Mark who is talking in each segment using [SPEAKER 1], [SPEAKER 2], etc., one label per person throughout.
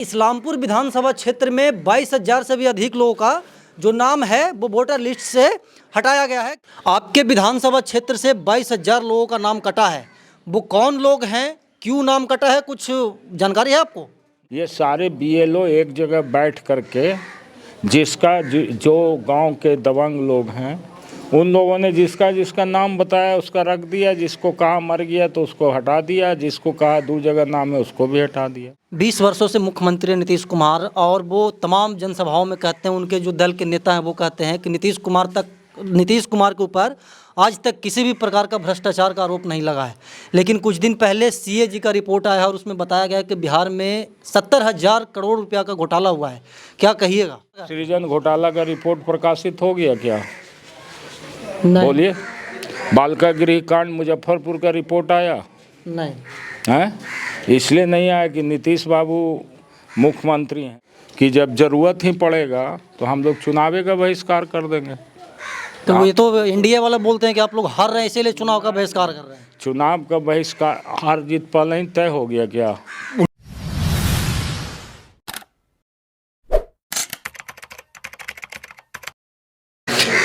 [SPEAKER 1] इस्लामपुर विधानसभा क्षेत्र में 22,000 से भी अधिक लोगों का जो नाम है वो वोटर लिस्ट से हटाया गया है। आपके विधानसभा क्षेत्र से 22,000 लोगों का नाम कटा है, वो कौन लोग हैं, क्यों नाम कटा है, कुछ जानकारी है आपको?
[SPEAKER 2] ये सारे बीएलओ एक जगह बैठ करके जिसका जो गांव के दबंग लोग हैं उन लोगों ने जिसका नाम बताया उसका रख दिया, जिसको कहा मर गया तो उसको हटा दिया, जिसको कहा दूसरी जगह नाम है उसको भी हटा दिया।
[SPEAKER 1] 20 वर्षों से मुख्यमंत्री नीतीश कुमार, और वो तमाम जनसभाओं में कहते हैं, उनके जो दल के नेता हैं वो कहते हैं कि नीतीश कुमार के ऊपर आज तक किसी भी प्रकार का भ्रष्टाचार का आरोप नहीं लगा है। लेकिन कुछ दिन पहले सीएजी का रिपोर्ट आया है और उसमें बताया गया कि बिहार में 70,000 करोड़ रुपया का घोटाला हुआ है। क्या कहिएगा?
[SPEAKER 2] सृजन घोटाला का रिपोर्ट प्रकाशित हो गया क्या? बोलिए। बालिका गृह कांड मुजफ्फरपुर का रिपोर्ट आया?
[SPEAKER 1] नहीं
[SPEAKER 2] है, इसलिए नहीं आया कि नीतीश बाबू मुख्यमंत्री हैं कि जब जरूरत ही पड़ेगा तो हम लोग चुनाव का बहिष्कार कर देंगे।
[SPEAKER 1] तो ये तो इंडिया वाला बोलते हैं कि आप लोग हार रहे हैं इसीलिए चुनाव का बहिष्कार कर रहे हैं।
[SPEAKER 2] चुनाव का बहिष्कार हार जीत पहले ही तय हो गया क्या?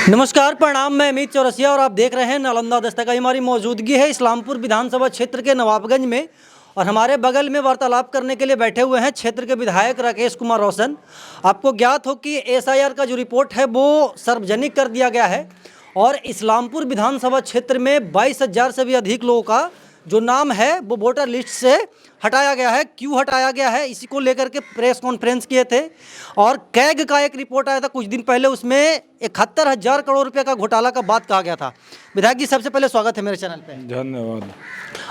[SPEAKER 1] नमस्कार, प्रणाम। मैं अमित चौरसिया और आप देख रहे हैं नालंदा दस्तक। हमारी मौजूदगी है इस्लामपुर विधानसभा क्षेत्र के नवाबगंज में, और हमारे बगल में वार्तालाप करने के लिए बैठे हुए हैं क्षेत्र के विधायक राकेश कुमार रोशन। आपको ज्ञात हो कि एसआईआर का जो रिपोर्ट है वो सार्वजनिक कर दिया गया है और इस्लामपुर विधानसभा क्षेत्र में 22,000 से भी अधिक लोगों का जो नाम है वो वोटर लिस्ट से हटाया गया है। क्यों हटाया गया है, इसी को लेकर के प्रेस कॉन्फ्रेंस किए थे। और कैग का एक रिपोर्ट आया था कुछ दिन पहले, उसमें 71,000 करोड़ रुपए का घोटाला का बात कहा गया था। विधायक जी, सबसे पहले स्वागत है मेरे चैनल पे।
[SPEAKER 2] धन्यवाद।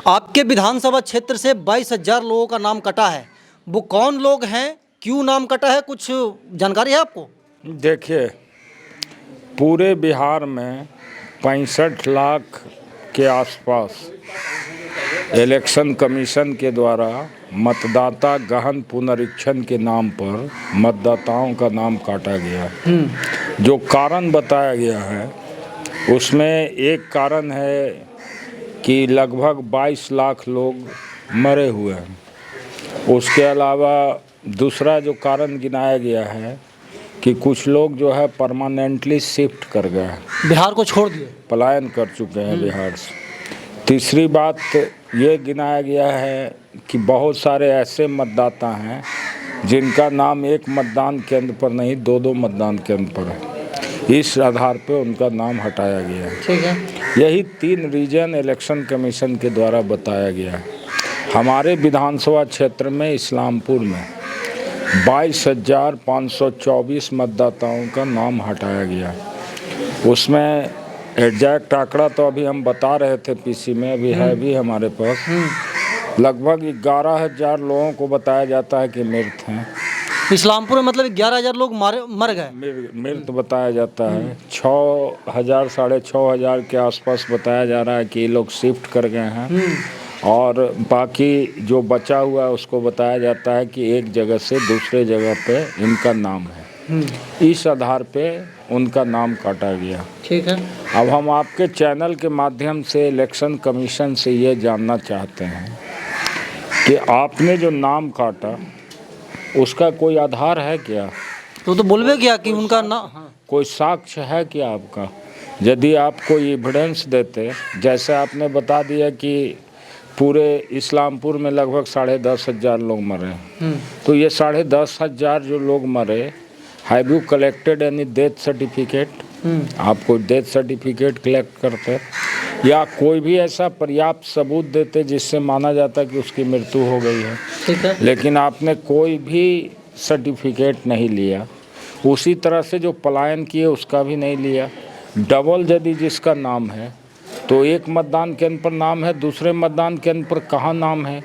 [SPEAKER 1] आपके विधानसभा क्षेत्र से 22,000 लोगों का नाम कटा है, वो कौन लोग हैं, क्यों नाम कटा है, कुछ जानकारी है आपको?
[SPEAKER 2] देखिए, पूरे बिहार में 65 लाख के आसपास इलेक्शन कमीशन के द्वारा मतदाता गहन पुनरीक्षण के नाम पर मतदाताओं का नाम काटा गया है। जो कारण बताया गया है उसमें एक कारण है कि लगभग 22 लाख लोग मरे हुए हैं। उसके अलावा दूसरा जो कारण गिनाया गया है कि कुछ लोग जो है परमानेंटली शिफ्ट कर गए हैं,
[SPEAKER 1] बिहार को छोड़ दिए,
[SPEAKER 2] पलायन कर चुके हैं बिहार से। तीसरी बात ये गिनाया गया है कि बहुत सारे ऐसे मतदाता हैं जिनका नाम एक मतदान केंद्र पर नहीं, दो मतदान केंद्र पर है। इस आधार पर उनका नाम हटाया गया है।
[SPEAKER 1] ठीक है।
[SPEAKER 2] यही 3 रीजन इलेक्शन कमीशन के द्वारा बताया गया है। हमारे विधानसभा क्षेत्र में इस्लामपुर में 22,524 मतदाताओं का नाम हटाया गया है। उसमें एग्जैक्ट आंकड़ा तो अभी हम बता रहे थे पीसी में, अभी है भी हमारे पास। लगभग 11,000 लोगों को बताया जाता है कि मृत हैं।
[SPEAKER 1] इस्लामपुर में मतलब 11,000 लोग मर गए,
[SPEAKER 2] मृत बताया जाता है। 6,000 साढ़े 6,000 के आसपास बताया जा रहा है कि ये लोग शिफ्ट कर गए हैं, और बाकी जो बचा हुआ है उसको बताया जाता है कि एक जगह से दूसरे जगह पे इनका नाम है। इस आधार पे उनका नाम काटा गया।
[SPEAKER 1] ठीक है।
[SPEAKER 2] अब हम आपके चैनल के माध्यम से इलेक्शन कमीशन से ये जानना चाहते हैं कि आपने जो नाम काटा उसका कोई आधार है क्या?
[SPEAKER 1] तो बोलबे क्या कि उनका नाम,
[SPEAKER 2] कोई साक्ष्य है क्या आपका? यदि आप कोई एविडेंस देते, जैसे आपने बता दिया कि पूरे इस्लामपुर में लगभग 10,500 लोग मरे, तो ये 10,500 जो लोग मरे, have you collected any death certificate? आप कोई डेथ सर्टिफिकेट कलेक्ट करते या कोई भी ऐसा पर्याप्त सबूत देते जिससे माना जाता कि उसकी मृत्यु हो गई है?
[SPEAKER 1] ठीक है।
[SPEAKER 2] लेकिन आपने कोई भी सर्टिफिकेट नहीं लिया। उसी तरह से जो पलायन किए उसका भी नहीं लिया। डबल यदि जिसका नाम है तो एक मतदान केंद्र पर नाम है, दूसरे मतदान केंद्र पर कहाँ नाम है,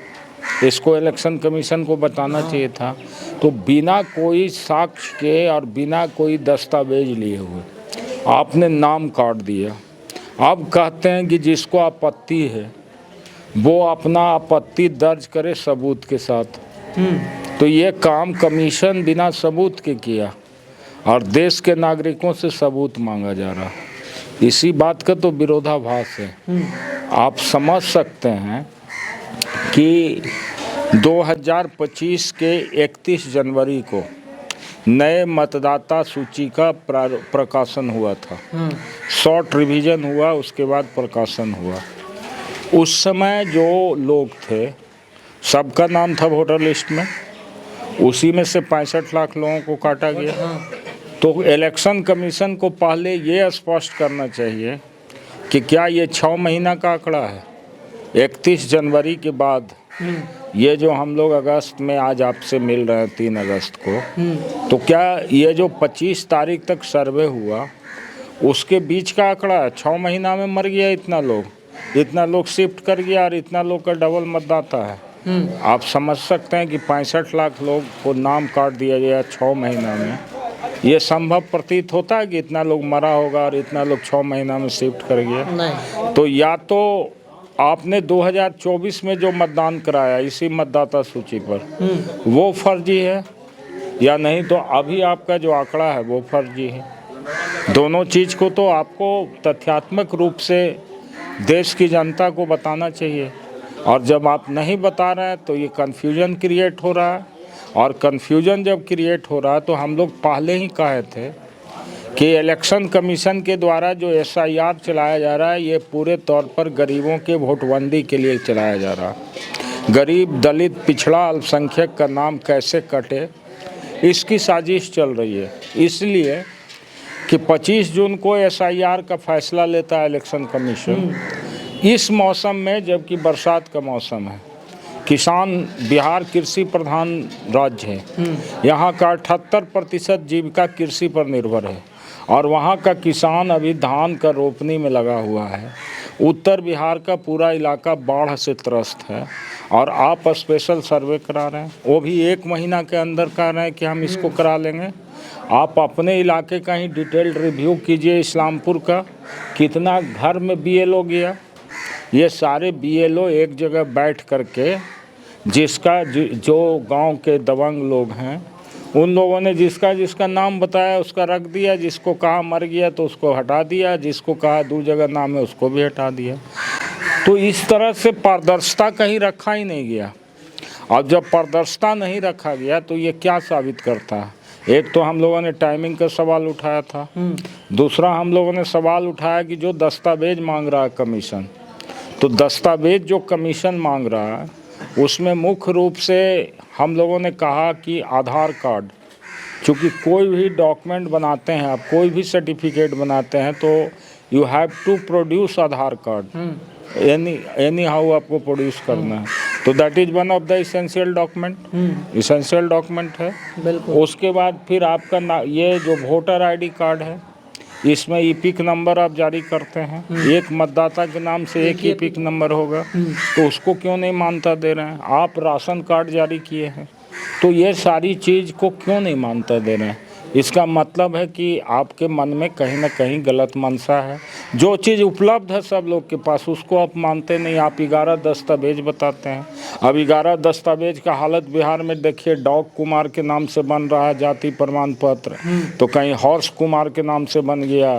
[SPEAKER 2] इसको इलेक्शन कमीशन को बताना चाहिए था। तो बिना कोई साक्ष्य के और बिना कोई दस्तावेज लिए हुए आपने नाम काट दिया। अब कहते हैं कि जिसको आपत्ति है वो अपना आपत्ति दर्ज करे सबूत के साथ। तो ये काम कमीशन बिना सबूत के किया और देश के नागरिकों से सबूत मांगा जा रहा। इसी बात का तो विरोधाभास है। आप समझ सकते हैं कि 2025 के 31 जनवरी को नए मतदाता सूची का प्रकाशन हुआ था। शॉर्ट रिवीजन हुआ, उसके बाद प्रकाशन हुआ। उस समय जो लोग थे सबका नाम था वोटर लिस्ट में, उसी में से 65 लाख लोगों को काटा गया। तो इलेक्शन कमीशन को पहले ये स्पष्ट करना चाहिए कि क्या ये 6 महीना का आंकड़ा है। 31 जनवरी के बाद ये जो हम लोग अगस्त में आज आपसे मिल रहे हैं 3 अगस्त को, तो क्या ये जो 25 तारीख तक सर्वे हुआ उसके बीच का आंकड़ा है? 6 महीना में मर गया इतना लोग शिफ्ट कर गया और इतना लोग का डबल मतदाता है। आप समझ सकते हैं कि 65 लाख लोग को नाम काट दिया गया 6 महीना में। ये संभव प्रतीत होता है कि इतना लोग मरा होगा और इतना लोग 6 महीना में शिफ्ट कर गया? नहीं। तो या तो आपने 2024 में जो मतदान कराया इसी मतदाता सूची पर वो फर्जी है, या नहीं तो अभी आपका जो आंकड़ा है वो फर्जी है। दोनों चीज़ को तो आपको तथ्यात्मक रूप से देश की जनता को बताना चाहिए, और जब आप नहीं बता रहे हैं तो ये कन्फ्यूजन क्रिएट हो रहा है। और कन्फ्यूजन जब क्रिएट हो रहा है तो हम लोग पहले ही कहे थे कि इलेक्शन कमीशन के द्वारा जो SIR चलाया जा रहा है ये पूरे तौर पर गरीबों के वोटबंदी के लिए चलाया जा रहा है। गरीब, दलित, पिछड़ा, अल्पसंख्यक का नाम कैसे कटे इसकी साजिश चल रही है। इसलिए कि 25 जून को SIR का फैसला लेता है इलेक्शन कमीशन, इस मौसम में जबकि बरसात का मौसम है। किसान, बिहार कृषि प्रधान राज्य है, यहाँ का 78% जीविका कृषि पर निर्भर है और वहाँ का किसान अभी धान का रोपनी में लगा हुआ है। उत्तर बिहार का पूरा इलाका बाढ़ से त्रस्त है और आप स्पेशल सर्वे करा रहे हैं, वो भी 1 महीना के अंदर कह रहे हैं कि हम इसको करा लेंगे। आप अपने इलाके का ही डिटेल्ड रिव्यू कीजिए। इस्लामपुर का कितना घर में BLO गया, ये सारे BLO एक जगह बैठ करके जिसका जो गांव के दबंग लोग हैं उन लोगों ने जिसका नाम बताया उसका रख दिया, जिसको कहा मर गया तो उसको हटा दिया, जिसको कहा 2 जगह नाम है उसको भी हटा दिया। तो इस तरह से पारदर्शिता कहीं रखा ही नहीं गया। और जब पारदर्शिता नहीं रखा गया तो ये क्या साबित करता है? एक तो हम लोगों ने टाइमिंग का सवाल उठाया था, दूसरा हम लोगों ने सवाल उठाया कि जो दस्तावेज मांग रहा है कमीशन, तो दस्तावेज जो कमीशन मांग रहा है उसमें मुख्य रूप से हम लोगों ने कहा कि आधार कार्ड, चूँकि कोई भी डॉक्यूमेंट बनाते हैं आप, कोई भी सर्टिफिकेट बनाते हैं तो you have to produce Aadhaar card, anyhow आपको प्रोड्यूस करना है। तो that is one of the essential document है। बिल्कुल। उसके बाद फिर आपका ये जो वोटर ID कार्ड है इसमें EPIC नंबर आप जारी करते हैं, एक मतदाता के नाम से एक EPIC नंबर होगा, तो उसको क्यों नहीं मान्यता दे रहे हैं? आप राशन कार्ड जारी किए हैं तो ये सारी चीज़ को क्यों नहीं मान्यता दे रहे हैं? इसका मतलब है कि आपके मन में कहीं ना कहीं गलत मंशा है। जो चीज़ उपलब्ध है सब लोग के पास उसको आप मानते नहीं। आप 11 दस्तावेज बताते हैं। अब 11 दस्तावेज का हालत बिहार में देखिए, डॉग कुमार के नाम से बन रहा है जाति प्रमाण पत्र, तो कहीं हॉर्स कुमार के नाम से बन गया,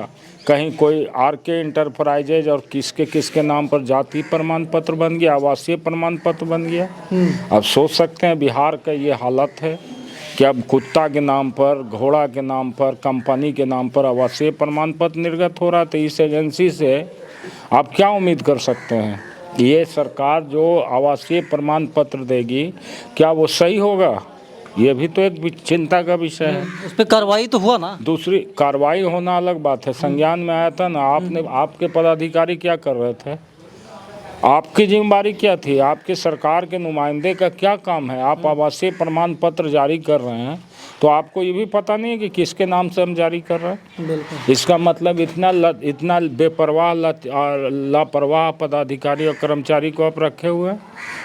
[SPEAKER 2] कहीं कोई RK इंटरप्राइजेज और किसके नाम पर जाति प्रमाण पत्र बन गया, आवासीय प्रमाण पत्र बन गया। अब सोच सकते हैं बिहार का ये हालत है कि अब कुत्ता के नाम पर, घोड़ा के नाम पर, कंपनी के नाम पर आवासीय प्रमाण पत्र निर्गत हो रहा। तो इस एजेंसी से आप क्या उम्मीद कर सकते हैं? ये सरकार जो आवासीय प्रमाण पत्र देगी क्या वो सही होगा? ये भी तो एक चिंता का विषय है।
[SPEAKER 1] उस पर कार्रवाई तो हुआ ना? दूसरी
[SPEAKER 2] कार्रवाई होना अलग बात है, संज्ञान में आया था ना। आपके पदाधिकारी क्या कर रहे थे? आपकी जिम्मेदारी क्या थी? आपके सरकार के नुमाइंदे का क्या काम है? आप आवासीय प्रमाण पत्र जारी कर रहे हैं तो आपको ये भी पता नहीं है कि किसके नाम से हम जारी कर रहे हैं।
[SPEAKER 1] बिल्कुल।
[SPEAKER 2] इसका मतलब इतना बेपरवाह लापरवाह पदाधिकारी और कर्मचारी को आप रखे हुए हैं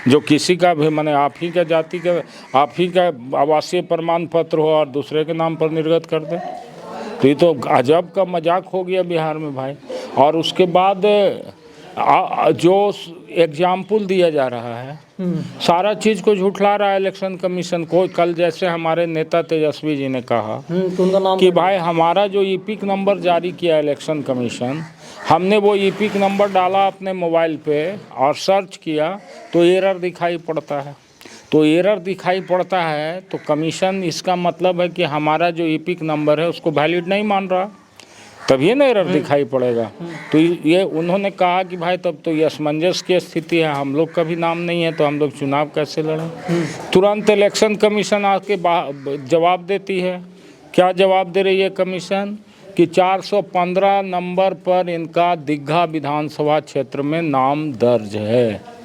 [SPEAKER 2] जो किसी का भी माने आप ही का जाति का, आप ही का आवासीय प्रमाण पत्र हो और दूसरे के नाम पर निर्गत कर दे। तो ये तो अजब का मजाक हो गया बिहार में भाई। और उसके बाद जो एग्जाम्पल दिया जा रहा है, सारा चीज़ को झुठला रहा है इलेक्शन कमीशन को। कल जैसे हमारे नेता तेजस्वी जी ने कहा कि भाई हमारा जो EPIC नंबर जारी किया इलेक्शन कमीशन, हमने वो EPIC नंबर डाला अपने मोबाइल पे और सर्च किया तो एरर दिखाई पड़ता है। तो एरर दिखाई पड़ता है तो कमीशन इसका मतलब है कि हमारा जो ईपिक नंबर है उसको वैलिड नहीं मान रहा, तभी ना एरर दिखाई पड़ेगा। तो ये उन्होंने कहा कि भाई तब तो ये असमंजस की स्थिति है, हम लोग का भी नाम नहीं है तो हम लोग चुनाव कैसे लड़ें। तुरंत इलेक्शन कमीशन आके जवाब देती है। क्या जवाब दे रही है कमीशन कि 415 नंबर पर इनका दीघा विधानसभा क्षेत्र में नाम दर्ज है।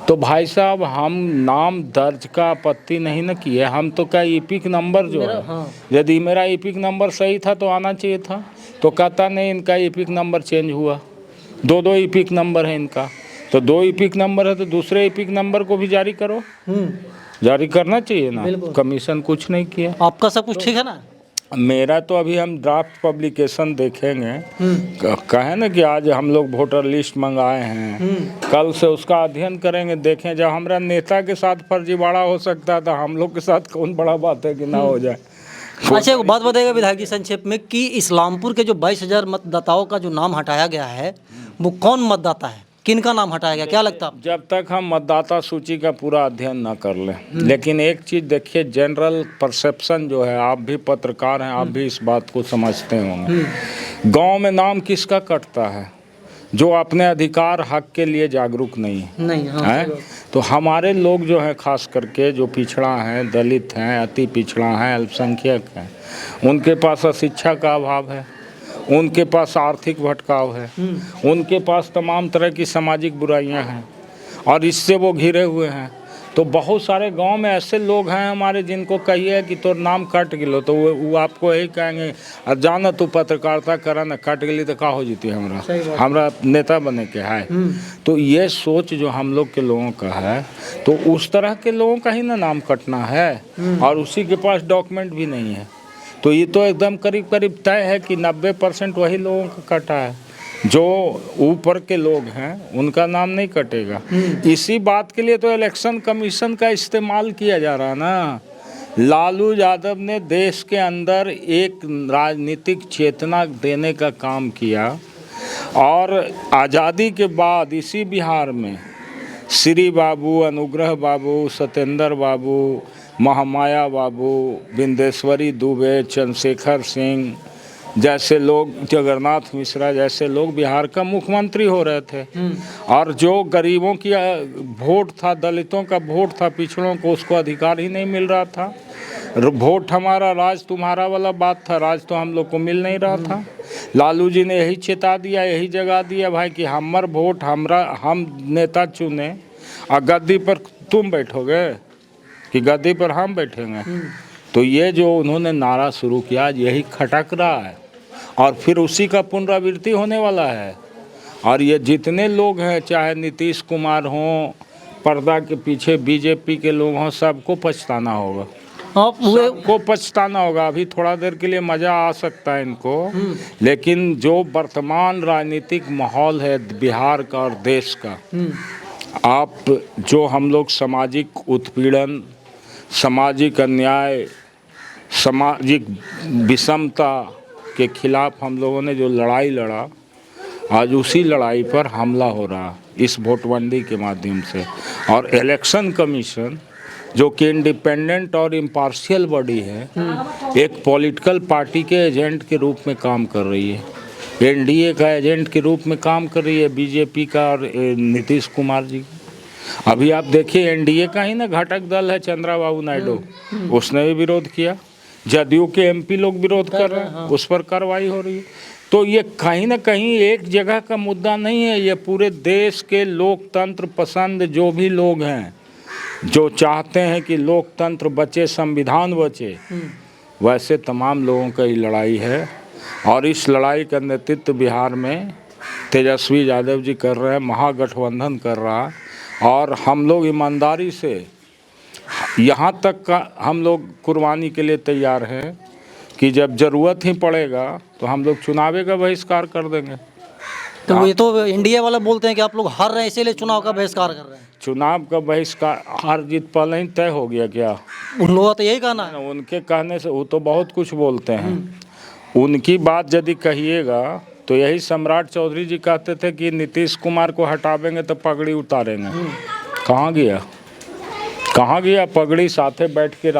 [SPEAKER 2] तो भाई साहब हम नाम दर्ज का आपत्ति नहीं न किए, हम तो क्या ईपिक नंबर जो है, यदि मेरा ईपिक नंबर सही था तो आना चाहिए था। तो कहता नहीं इनका ईपिक नंबर चेंज हुआ, दो ईपिक नंबर है इनका, तो 2 ईपिक नंबर है तो दूसरे ईपिक नंबर को भी जारी करो, जारी करना चाहिए ना। कमीशन कुछ नहीं किया।
[SPEAKER 1] आपका सब कुछ ठीक है ना?
[SPEAKER 2] मेरा तो अभी हम ड्राफ्ट पब्लिकेशन देखेंगे, कहे ना कि आज हम लोग वोटर लिस्ट मंगाए हैं, कल से उसका अध्ययन करेंगे, देखें। जब हमारा नेता के साथ फर्जीवाड़ा हो सकता है तो हम लोग के साथ कौन बड़ा बात है कि ना हो जाए।
[SPEAKER 1] अच्छा, एक बात बताइएगा विधायक जी संक्षेप में कि इस्लामपुर के जो 22,000 मतदाताओं का जो नाम हटाया गया है वो कौन मतदाता है, किनका नाम हटाया गया, क्या लगता है?
[SPEAKER 2] जब तक हम मतदाता सूची का पूरा अध्ययन ना कर लें, लेकिन एक चीज़ देखिए, जनरल परसेप्शन जो है, आप भी पत्रकार हैं, आप भी इस बात को समझते होंगे, गांव में नाम किसका कटता है? जो अपने अधिकार हक के लिए जागरूक नहीं है। तो हमारे लोग जो हैं, खास करके जो पिछड़ा हैं, दलित हैं, अति पिछड़ा हैं, अल्पसंख्यक हैं, उनके पास अशिक्षा का अभाव है, उनके पास आर्थिक भटकाव है, उनके पास तमाम तरह की सामाजिक बुराइयां हैं और इससे वो घिरे हुए हैं। तो बहुत सारे गांव में ऐसे लोग हैं हमारे, जिनको कहिए कि तो नाम कट गिलो तो वो आपको यही कहेंगे, अब जाना तू पत्रकारिता करा ना, कट गली तो का हो जीती हमरा नेता बने के है। तो ये सोच जो हम लोग के लोगों का है, तो उस तरह के लोगों का ही ना नाम कटना है, और उसी के पास डॉक्यूमेंट भी नहीं है। तो ये तो एकदम करीब करीब तय है कि 90% वही लोगों का कटा है, जो ऊपर के लोग हैं उनका नाम नहीं कटेगा। इसी बात के लिए तो इलेक्शन कमीशन का इस्तेमाल किया जा रहा है ना। लालू यादव ने देश के अंदर एक राजनीतिक चेतना देने का काम किया, और आज़ादी के बाद इसी बिहार में श्री बाबू, अनुग्रह बाबू, सत्येंद्र बाबू, महामाया बाबू, बिंदेश्वरी दुबे, चंद्रशेखर सिंह जैसे लोग, जगन्नाथ मिश्रा जैसे लोग बिहार का मुख्यमंत्री हो रहे थे, और जो गरीबों की वोट था, दलितों का वोट था, पिछड़ों को उसको अधिकार ही नहीं मिल रहा था। वोट हमारा राज तुम्हारा वाला बात था, राज तो हम लोग को मिल नहीं रहा था। लालू जी ने यही चेता दिया, यही जगा दिया भाई कि हमार वोट हम नेता चुने, और गद्दी पर तुम बैठोगे कि गद्दी पर हम बैठेंगे। तो ये जो उन्होंने नारा शुरू किया, यही खटक रहा है, और फिर उसी का पुनरावृत्ति होने वाला है। और ये जितने लोग हैं, चाहे नीतीश कुमार हों, पर्दा के पीछे बीजेपी के लोग हों, सबको पछताना होगा, सबको पछताना होगा। अभी थोड़ा देर के लिए मज़ा आ सकता है इनको, लेकिन जो वर्तमान राजनीतिक माहौल है बिहार का और देश का, आप जो हम लोग सामाजिक उत्पीड़न, सामाजिक अन्याय, सामाजिक विषमता के खिलाफ हम लोगों ने जो लड़ाई लड़ा, आज उसी लड़ाई पर हमला हो रहा इस वोटबंदी के माध्यम से। और इलेक्शन कमीशन जो कि इंडिपेंडेंट और इम्पार्शियल बॉडी है, एक पॉलिटिकल पार्टी के एजेंट के रूप में काम कर रही है, एनडीए का एजेंट के रूप में काम कर रही है, बीजेपी का और नीतीश कुमार जी। अभी आप देखिए, एनडीए का ही ना घटक दल है चंद्रबाबू नायडू, उसने भी विरोध किया, जदयू के एमपी लोग विरोध कर रहे हैं, उस पर कार्रवाई हो रही है। तो ये कहीं ना कहीं एक जगह का मुद्दा नहीं है, ये पूरे देश के लोकतंत्र पसंद जो भी लोग हैं, जो चाहते हैं कि लोकतंत्र बचे, संविधान बचे, वैसे तमाम लोगों का ये लड़ाई है। और इस लड़ाई का नेतृत्व बिहार में तेजस्वी यादव जी कर रहे हैं, महागठबंधन कर रहा है, और हम लोग ईमानदारी से यहाँ तक का हम लोग कुर्बानी के लिए तैयार हैं कि जब ज़रूरत ही पड़ेगा तो हम लोग चुनाव का बहिष्कार कर देंगे।
[SPEAKER 1] तो ये तो इंडिया वाला बोलते हैं कि आप लोग हार रहे हैं इसीलिए चुनाव का बहिष्कार कर रहे हैं।
[SPEAKER 2] चुनाव का बहिष्कार, हार जीत पहले ही तय हो गया क्या?
[SPEAKER 1] उन लोगों का तो यही कहना है।
[SPEAKER 2] उनके कहने से वो तो बहुत कुछ बोलते हैं, उनकी बात यदि कहिएगा तो यही सम्राट चौधरी जी कहते थे कि नीतीश कुमार को हटावेंगे तो पगड़ी उतारेंगे। कहाँ गया? कहाँ गया पगड़ी साथे बैठ के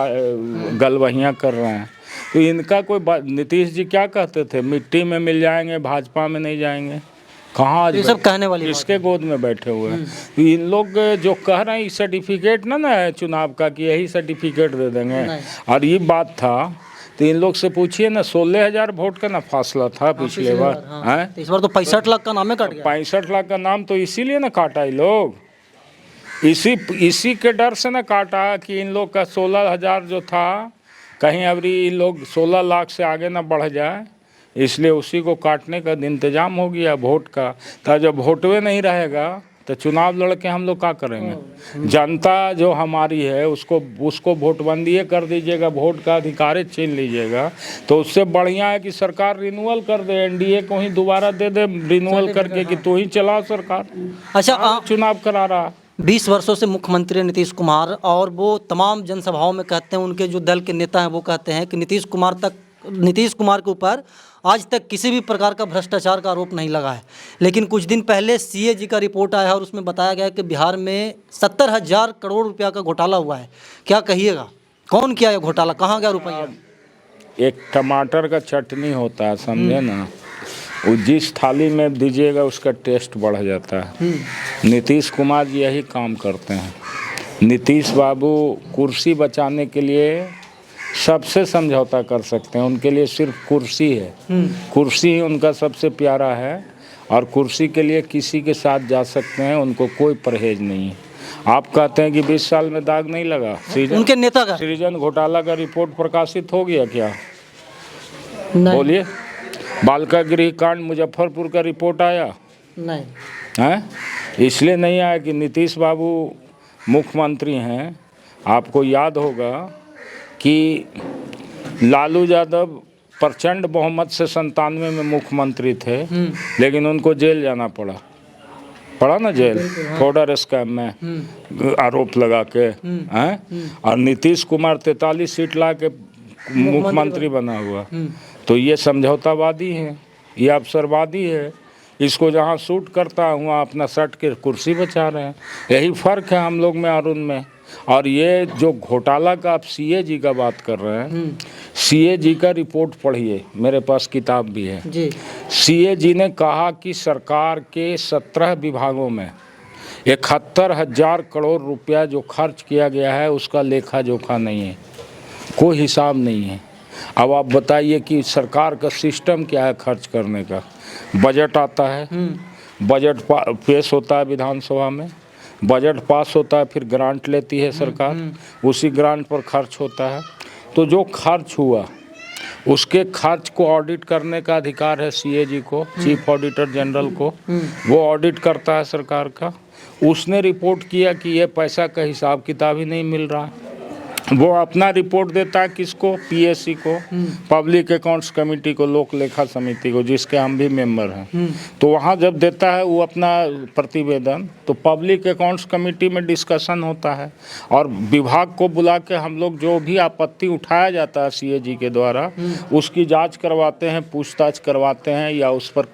[SPEAKER 2] गलवहियाँ कर रहे हैं। तो इनका कोई नीतीश जी क्या कहते थे, मिट्टी में मिल जाएंगे, भाजपा में नहीं जाएंगे। कहाँ आज
[SPEAKER 1] ये सब कहने वाली
[SPEAKER 2] इसके गोद में बैठे हुए हैं। तो इन लोग जो कह रहे हैं सर्टिफिकेट ना है चुनाव का कि यही सर्टिफिकेट दे देंगे, और ये बात था तो इन लोग से पूछिए ना, 16,000 वोट का ना फासला था पिछले बार।
[SPEAKER 1] हाँ। तो इस बार तो 65 लाख का नाम है, काट गया
[SPEAKER 2] 65 लाख का नाम, तो इसीलिए ना काटा ये लोग, इसी के डर से ना काटा कि इन लोग का 16,000 जो था कहीं अभी इन लोग 16 लाख से आगे ना बढ़ जाए, इसलिए उसी को काटने का इंतजाम हो गया वोट का। तो जब वोटवे नहीं रहेगा तो चुनाव लड़ के हम लोग क्या करेंगे। जनता जो हमारी है उसको वोटबंदी कर दीजिएगा, वोट का अधिकार छीन लीजिएगा, तो उससे बढ़िया है कि सरकार रिन्यूअल कर दे, एनडीए को ही दोबारा दे दे रिन्यूअल करके कि तू ही चलाओ सरकार।
[SPEAKER 1] अच्छा,
[SPEAKER 2] चुनाव करा रहा
[SPEAKER 1] 20 वर्षों से मुख्यमंत्री नीतीश कुमार, और वो तमाम जनसभाओं में कहते हैं, उनके जो दल के नेता हैं वो कहते हैं कि नीतीश कुमार के ऊपर आज तक किसी भी प्रकार का भ्रष्टाचार का आरोप नहीं लगा है। लेकिन कुछ दिन पहले सीएजी का रिपोर्ट आया है और उसमें बताया गया है कि बिहार में 70,000 करोड़ रुपया का घोटाला हुआ है। क्या कहिएगा, कौन किया है घोटाला, कहाँ गया रुपया?
[SPEAKER 2] एक टमाटर का चटनी होता है, समझे ना, वो जिस थाली में दीजिएगा उसका टेस्ट बढ़ जाता है। नीतीश कुमार जी यही काम करते हैं। नीतीश बाबू कुर्सी बचाने के लिए सबसे समझौता कर सकते हैं, उनके लिए सिर्फ कुर्सी है, कुर्सी ही उनका सबसे प्यारा है, और कुर्सी के लिए किसी के साथ जा सकते हैं, उनको कोई परहेज नहीं है। आप कहते हैं कि 20 साल में दाग नहीं लगा,
[SPEAKER 1] उनके नेता का
[SPEAKER 2] सृजन घोटाला का रिपोर्ट प्रकाशित हो गया क्या? बोलिए, बालिका गृह कांड मुजफ्फरपुर का रिपोर्ट आया?
[SPEAKER 1] नहीं
[SPEAKER 2] है, इसलिए नहीं आया कि नीतीश बाबू मुख्यमंत्री हैं। आपको याद होगा कि लालू यादव प्रचंड बहुमत से 97 में मुख्यमंत्री थे, लेकिन उनको जेल जाना पड़ा ना, जेल बॉर्डर स्कैम में आरोप लगा के हैं। और नीतीश कुमार 43 सीट ला के मुख्यमंत्री बना हुआ। तो ये समझौतावादी है, ये अवसरवादी है। इसको जहाँ सूट करता है वहाँ अपना सट के कुर्सी बचा रहे हैं। यही फ़र्क है हम लोग में और उनमें। और ये जो घोटाला का आप सीएजी का बात कर रहे हैं, सीएजी का रिपोर्ट पढ़िए, मेरे पास किताब भी है जी। सीएजी ने कहा कि सरकार के 17 विभागों में 71,000 करोड़ रुपया जो खर्च किया गया है उसका लेखा जोखा नहीं है, कोई हिसाब नहीं है। अब आप बताइए कि सरकार का सिस्टम क्या है खर्च करने का। बजट आता है, बजट पेश होता है विधानसभा में, बजट पास होता है, फिर ग्रांट लेती है सरकार, उसी ग्रांट पर खर्च होता है। तो जो खर्च हुआ उसके खर्च को ऑडिट करने का अधिकार है सीएजी को, चीफ ऑडिटर जनरल को। वो ऑडिट करता है सरकार का। उसने रिपोर्ट किया कि ये पैसा का हिसाब किताब ही नहीं मिल रहा। वो अपना रिपोर्ट देता है किसको, पीएससी को, पब्लिक अकाउंट्स कमेटी को, लोक लेखा समिति को, जिसके हम भी मेंबर हैं। तो वहाँ जब देता है वो अपना प्रतिवेदन, तो पब्लिक अकाउंट्स कमेटी में डिस्कशन होता है और विभाग को बुला के हम लोग जो भी आपत्ति उठाया जाता है सीएजी के द्वारा उसकी जांच करवाते हैं, पूछताछ करवाते हैं, या उस पर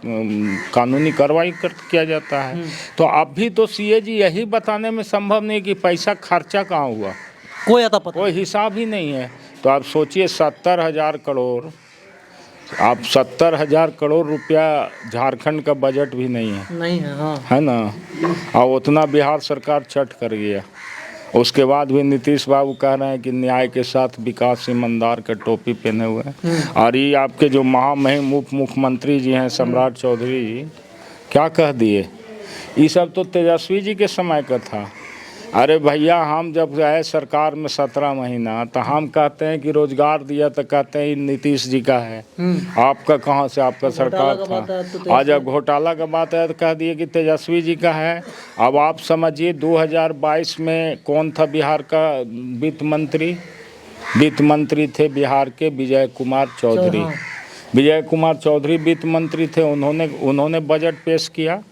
[SPEAKER 2] कानूनी कार्रवाई किया जाता है। तो अब भी तो सीएजी यही बताने में संभव नहीं कि पैसा खर्चा कहाँ हुआ,
[SPEAKER 1] कोई आता पता, कोई
[SPEAKER 2] हिसाब ही नहीं है। तो आप सोचिए 70,000 करोड़, आप 70,000 करोड़ रुपया झारखंड का बजट भी नहीं है, हाँ। है ना। और उतना बिहार सरकार छठ कर गया। उसके बाद भी नीतीश बाबू कह रहे हैं कि न्याय के साथ विकास ईमानदार का टोपी पहने हुए हैं। और ये आपके जो महामहिम उप मुख्यमंत्री जी हैं सम्राट चौधरी जी, क्या कह दिए, ये सब तो तेजस्वी जी के समय का था। अरे भैया, हम जब आए सरकार में 17 महीना, तो हम कहते हैं कि रोजगार दिया, तो कहते हैं नीतीश जी का है। आपका कहाँ से, आपका सरकार था। आज जब घोटाला का बात है तो कह दिए कि तेजस्वी जी का है। अब आप समझिए 2022 में कौन था बिहार का वित्त मंत्री? वित्त मंत्री थे बिहार के विजय कुमार चौधरी। विजय कुमार चौधरी वित्त मंत्री थे। उन्होंने बजट पेश किया,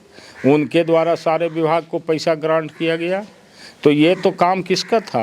[SPEAKER 2] उनके द्वारा सारे विभाग को पैसा ग्रांट किया गया। तो ये तो काम किसका था?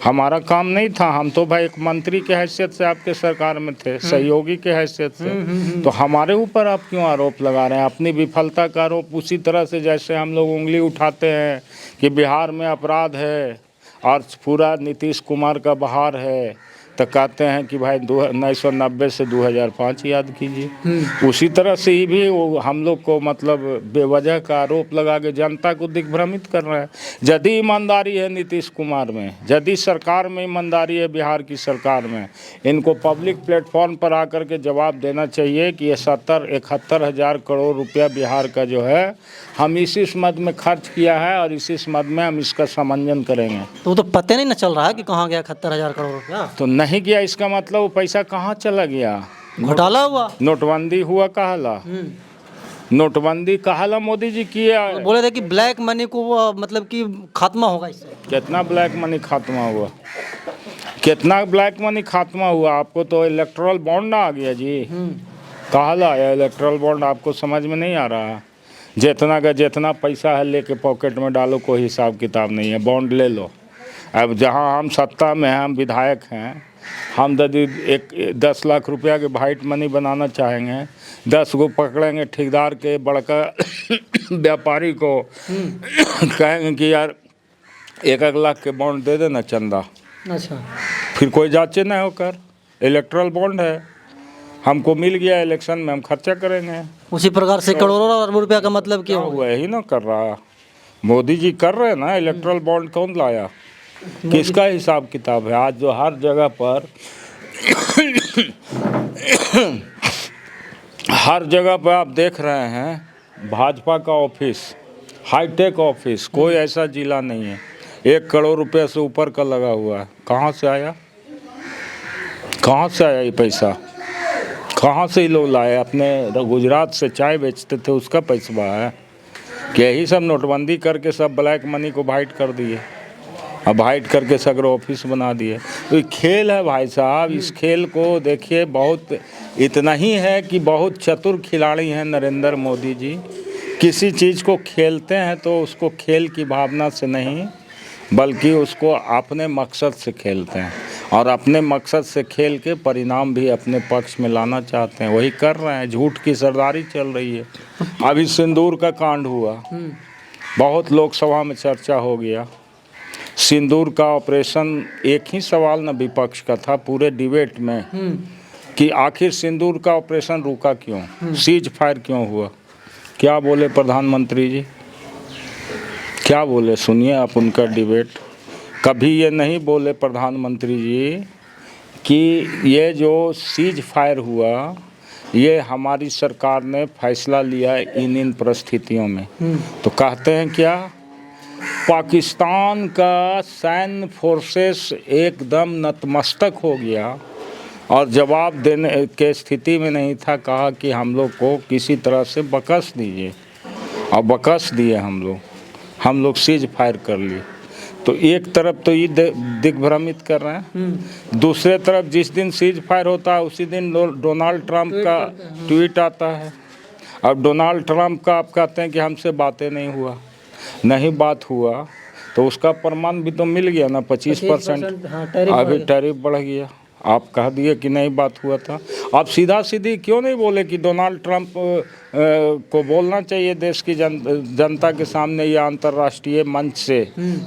[SPEAKER 2] हमारा काम नहीं था। हम तो भाई एक मंत्री के हैसियत से आपके सरकार में थे, सहयोगी के हैसियत से। तो हमारे ऊपर आप क्यों आरोप लगा रहे हैं? अपनी विफलता का आरोप उसी तरह से जैसे हम लोग उंगली उठाते हैं कि बिहार में अपराध है, और पूरा नीतीश कुमार का बहार है, तो कहते हैं कि भाई 1990 से 2005 याद कीजिए। उसी तरह से ये भी वो हम लोग को मतलब बेवजह का आरोप लगा के जनता को दिग्भ्रमित कर रहे हैं। यदि ईमानदारी है नीतीश कुमार में, यदि सरकार में ईमानदारी है, बिहार की सरकार में, इनको पब्लिक प्लेटफॉर्म पर आकर के जवाब देना चाहिए कि ये 71 हज़ार करोड़ रुपया बिहार का जो है हम इसी मद में खर्च किया है और इसी मद में हम इसका समंजन करेंगे।
[SPEAKER 1] तो वो तो पता नहीं न चल रहा है कि कहाँ गया 71,000 करोड़ रुपया।
[SPEAKER 2] तो नहीं गया, इसका मतलब वो पैसा कहाँ चला गया?
[SPEAKER 1] घोटाला हुआ,
[SPEAKER 2] नोटबंदी हुआ कहला, नोटबंदी कहला मोदी जी किया।
[SPEAKER 1] तो बोले थे कि ब्लैक मनी को वो मतलब कि खात्मा होगा इससे।
[SPEAKER 2] कितना ब्लैक मनी खात्मा हुआ? कितना ब्लैक मनी खात्मा हुआ? आपको तो इलेक्ट्रल बॉन्ड आ गया जी। कहला या इलेक्ट्रल बॉन्ड आपको समझ में नहीं आ रहा? जितना का जितना पैसा है लेके पॉकेट में डालो, कोई हिसाब किताब नहीं है। बॉन्ड ले लो। अब जहाँ हम सत्ता में हैं, हम विधायक हैं, हम यदि 10 लाख रुपया के वाइट मनी बनाना चाहेंगे, 10 को पकड़ेंगे ठेकेदार के बड़का व्यापारी को कहेंगे कि यार 1-1 लाख के बॉन्ड दे देना चंदा।
[SPEAKER 1] अच्छा,
[SPEAKER 2] फिर कोई जांचे नहीं होकर, इलेक्ट्रल बॉन्ड है, हमको मिल गया, इलेक्शन में हम खर्चा करेंगे।
[SPEAKER 1] उसी प्रकार से करोड़ों और अरबों रुपया का मतलब क्या
[SPEAKER 2] हुआ? यही ना कर रहा मोदी जी, कर रहे हैं ना। इलेक्ट्रल बॉन्ड कौन लाया? किसका हिसाब किताब है? आज जो हर जगह पर हर जगह पर आप देख रहे हैं भाजपा का ऑफिस, हाईटेक ऑफिस, कोई ऐसा जिला नहीं है 1 करोड़ रुपये से ऊपर का लगा हुआ है। कहाँ से आया? कहाँ से आया ये पैसा? कहाँ से ये लोग लाए? अपने गुजरात से चाय बेचते थे उसका पैसा है कि यही सब नोटबंदी करके सब ब्लैक मनी को वाइट कर दिए, अब वाइट करके सगर ऑफिस बना दिए। तो ये खेल है भाई साहब। इस खेल को देखिए, बहुत इतना ही है कि बहुत चतुर खिलाड़ी हैं नरेंद्र मोदी जी। किसी चीज़ को खेलते हैं तो उसको खेल की भावना से नहीं, बल्कि उसको अपने मकसद से खेलते हैं और अपने मकसद से खेल के परिणाम भी अपने पक्ष में लाना चाहते हैं। वही कर रहे हैं। झूठ की सरदारी चल रही है। अभी सिंदूर का कांड हुआ, बहुत लोकसभा में चर्चा हो गया। सिंदूर का ऑपरेशन, एक ही सवाल न विपक्ष का था पूरे डिबेट में कि आखिर सिंदूर का ऑपरेशन रुका क्यों, सीज फायर क्यों हुआ? क्या बोले प्रधानमंत्री जी? क्या बोले? सुनिए आप उनका डिबेट। कभी ये नहीं बोले प्रधानमंत्री जी कि ये जो सीज फायर हुआ, ये हमारी सरकार ने फैसला लिया इन परिस्थितियों में। तो कहते हैं क्या? पाकिस्तान का सैन्य फोर्सेस एकदम नतमस्तक हो गया और जवाब देने के स्थिति में नहीं था। कहा कि हम लोग को किसी तरह से बकस दीजिए, और बकस दिए हम लोग सीज फायर कर लिए। तो एक तरफ तो ये दिग्भ्रमित कर रहे हैं, दूसरे तरफ जिस दिन सीज फायर होता है उसी दिन डोनाल्ड ट्रंप का ट्वीट आता है। अब डोनाल्ड ट्रंप का आप कहते हैं कि हमसे बातें नहीं बात हुआ, तो उसका प्रमाण भी तो मिल गया ना, 25%। अभी टैरिफ बढ़ गया। आप कह दिए कि नहीं बात हुआ था। आप सीधा सीधी क्यों नहीं बोले कि डोनाल्ड ट्रंप को बोलना चाहिए देश की जनता के सामने या अंतर्राष्ट्रीय मंच से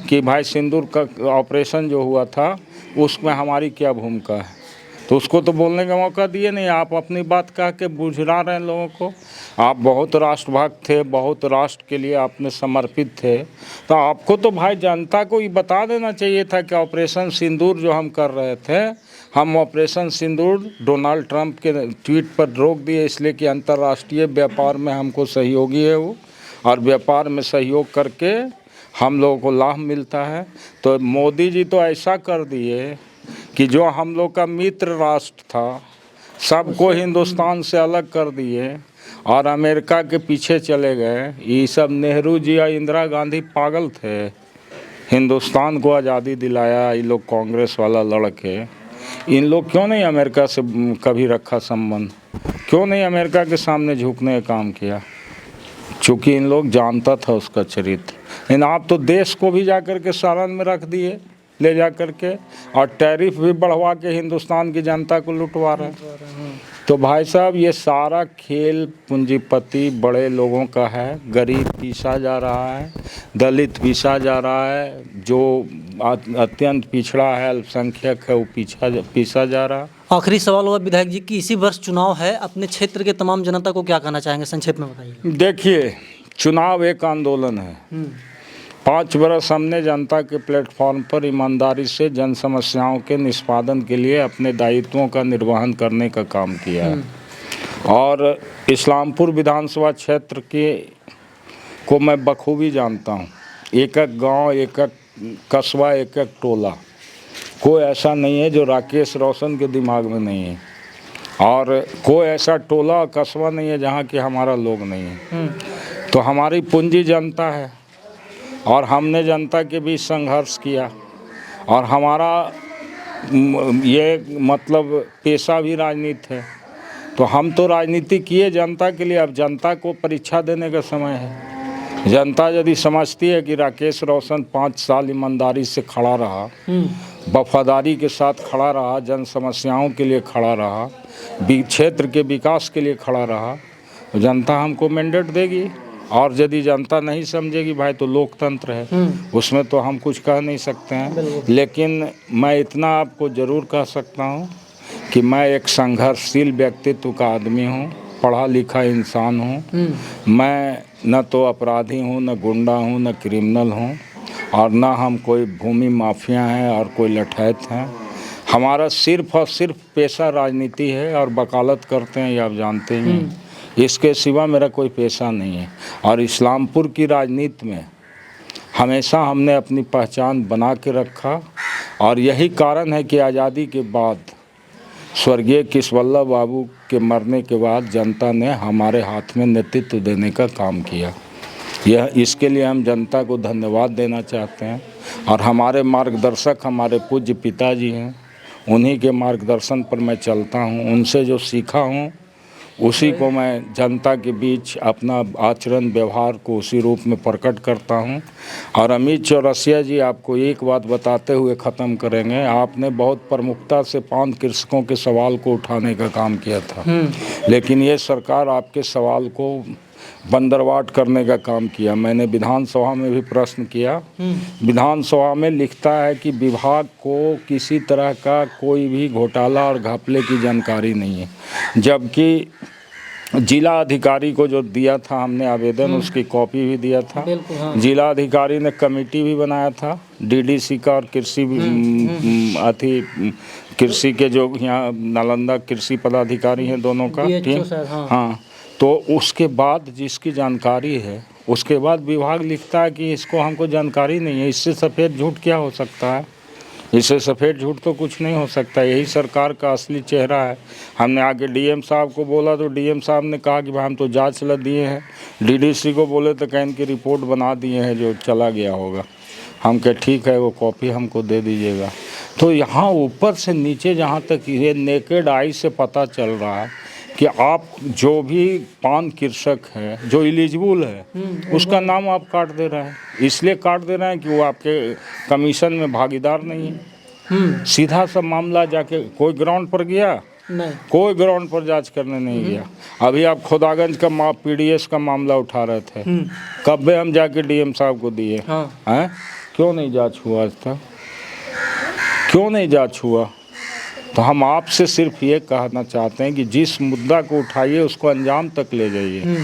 [SPEAKER 2] कि भाई सिंदूर का ऑपरेशन जो हुआ था उसमें हमारी क्या भूमिका है? तो उसको तो बोलने का मौका दिए नहीं। आप अपनी बात कह के बुझला रहे हैं लोगों को। आप बहुत राष्ट्रभक्त थे, बहुत राष्ट्र के लिए आपने समर्पित थे, तो आपको तो भाई जनता को ये बता देना चाहिए था कि ऑपरेशन सिंदूर जो हम कर रहे थे, हम ऑपरेशन सिंदूर डोनाल्ड ट्रंप के ट्वीट पर रोक दिए इसलिए कि अंतर्राष्ट्रीय व्यापार में हमको सहयोगी है वो, और व्यापार में सहयोग करके हम लोगों को लाभ मिलता है। तो मोदी जी तो ऐसा कर दिए कि जो हम लोग का मित्र राष्ट्र था सबको हिंदुस्तान से अलग कर दिए और अमेरिका के पीछे चले गए। ये सब नेहरू जी या इंदिरा गांधी पागल थे। हिंदुस्तान को आज़ादी दिलाया ये लोग कांग्रेस वाला लड़के। इन लोग क्यों नहीं अमेरिका से कभी रखा संबंध? क्यों नहीं अमेरिका के सामने झुकने का काम किया? चूँकि इन लोग जानता था उसका चरित्र। लेकिन आप तो देश को भी जा कर के सारण में रख दिए ले जा कर के, और टैरिफ भी बढ़वा के हिंदुस्तान की जनता को लुटवा रहे हैं। तो भाई साहब ये सारा खेल पूंजीपति बड़े लोगों का है। गरीब पीसा जा रहा है, दलित पीसा जा रहा है, जो अत्यंत पिछड़ा है, अल्पसंख्यक है, वो पीछा जा रहा।
[SPEAKER 1] आखिरी सवाल होगा विधायक जी की, इसी वर्ष चुनाव है, अपने क्षेत्र के तमाम जनता को क्या कहना चाहेंगे, संक्षेप में बताइए।
[SPEAKER 2] देखिए, चुनाव एक आंदोलन है। 5 बरस हमने जनता के प्लेटफॉर्म पर ईमानदारी से जन समस्याओं के निष्पादन के लिए अपने दायित्वों का निर्वहन करने का काम किया है। और इस्लामपुर विधानसभा क्षेत्र के को मैं बखूबी जानता हूँ। एक एक गांव, एक एक कस्बा, एक एक टोला, कोई ऐसा नहीं है जो राकेश रोशन के दिमाग में नहीं है, और कोई ऐसा टोला और कस्बा नहीं है जहाँ कि हमारा लोग नहीं है। तो हमारी पूंजी जनता है और हमने जनता के बीच संघर्ष किया, और हमारा ये मतलब पेशा भी राजनीति है। तो हम तो राजनीति किए जनता के लिए, अब जनता को परीक्षा देने का समय है। जनता यदि समझती है कि राकेश रोशन 5 साल ईमानदारी से खड़ा रहा, वफादारी के साथ खड़ा रहा, जन समस्याओं के लिए खड़ा रहा, क्षेत्र के विकास के लिए खड़ा रहा, तो जनता हमको मैंडेट देगी। और यदि जनता नहीं समझेगी भाई, तो लोकतंत्र है, उसमें तो हम कुछ कह नहीं सकते हैं। लेकिन मैं इतना आपको ज़रूर कह सकता हूँ कि मैं एक संघर्षशील व्यक्तित्व का आदमी हूँ, पढ़ा लिखा इंसान हूँ। मैं न तो अपराधी हूँ, न गुंडा हूँ, न क्रिमिनल हूँ, और न हम कोई भूमि माफिया हैं और कोई लठैत हैं। हमारा सिर्फ और सिर्फ पेशा राजनीति है, और वकालत करते हैं, ये आप जानते ही हैं। इसके सिवा मेरा कोई पेशा नहीं है। और इस्लामपुर की राजनीति में हमेशा हमने अपनी पहचान बना के रखा, और यही कारण है कि आज़ादी के बाद स्वर्गीय किशवल्लभ बाबू के मरने के बाद जनता ने हमारे हाथ में नेतृत्व देने का काम किया। इसके लिए हम जनता को धन्यवाद देना चाहते हैं। और हमारे मार्गदर्शक हमारे पूज्य पिताजी हैं, उन्हीं के मार्गदर्शन पर मैं चलता हूँ। उनसे जो सीखा हूँ उसी को मैं जनता के बीच अपना आचरण व्यवहार को उसी रूप में प्रकट करता हूं। और अमित चौरसिया जी, आपको एक बात बताते हुए ख़त्म करेंगे। आपने बहुत प्रमुखता से पान कृषकों के सवाल को उठाने का काम किया था, लेकिन ये सरकार आपके सवाल को बंदरवाट करने का काम किया। मैंने विधानसभा में भी प्रश्न किया, विधानसभा में लिखता है कि विभाग को किसी तरह का कोई भी घोटाला और घपले की जानकारी नहीं है, जबकि जिला अधिकारी को जो दिया था हमने आवेदन, उसकी कॉपी भी दिया था। हाँ। जिला अधिकारी ने कमेटी भी बनाया था, डीडीसी का और कृषि कृषि के जो यहाँ नालंदा कृषि पदाधिकारी हैं, दोनों का टीम। हाँ, तो उसके बाद जिसकी जानकारी है, उसके बाद विभाग लिखता है कि इसको हमको जानकारी नहीं है। इससे सफ़ेद झूठ क्या हो सकता है? इससे सफ़ेद झूठ तो कुछ नहीं हो सकता। यही सरकार का असली चेहरा है। हमने आगे डीएम साहब को बोला तो डीएम साहब ने कहा कि भाई हम तो जांच ला दिए हैं। डीडीसी को बोले तो कहीं की रिपोर्ट बना दिए हैं, जो चला गया होगा। हम कहे ठीक है, वो कॉपी हमको दे दीजिएगा। तो यहाँ ऊपर से नीचे जहाँ तक ये नेकेड आई से पता चल रहा है कि आप जो भी पान कृषक है, जो एलिजिबल है, उसका नाम आप काट दे रहे हैं। इसलिए काट दे रहे हैं कि वो आपके कमीशन में भागीदार नहीं है। सीधा सा मामला जाके कोई ग्राउंड पर गया नहीं, कोई ग्राउंड पर जांच करने नहीं गया। अभी आप खुदागंज का पीडीएस का मामला उठा रहे थे, कब हम जाके डीएम साहब को दिए हैं? क्यों नहीं जांच हुआ आज तक? क्यों नहीं जांच हुआ? तो हम आपसे सिर्फ ये कहना चाहते हैं कि जिस मुद्दा को उठाइए उसको अंजाम तक ले जाइए,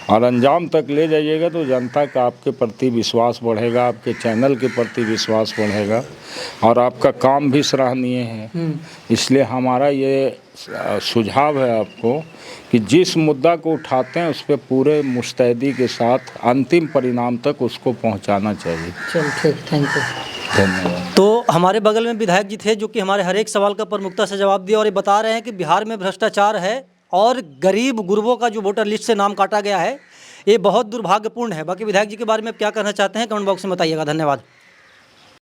[SPEAKER 2] और अंजाम तक ले जाइएगा तो जनता का आपके प्रति विश्वास बढ़ेगा, आपके चैनल के प्रति विश्वास बढ़ेगा, और आपका काम भी सराहनीय है। इसलिए हमारा ये सुझाव है आपको कि जिस मुद्दा को उठाते हैं उस पर पूरे मुस्तैदी के साथ अंतिम परिणाम तक उसको पहुँचाना चाहिए।
[SPEAKER 1] चल ठीक, थैंक यू,
[SPEAKER 2] धन्यवाद।
[SPEAKER 1] तो हमारे बगल में विधायक जी थे जो कि हमारे हर एक सवाल का प्रमुखता से जवाब दिया, और ये बता रहे हैं कि बिहार में भ्रष्टाचार है और गरीब गुरबों का जो वोटर लिस्ट से नाम काटा गया है, ये बहुत दुर्भाग्यपूर्ण है। बाकी विधायक जी के बारे में आप क्या कहना चाहते हैं, कमेंट बॉक्स में बताइएगा। धन्यवाद।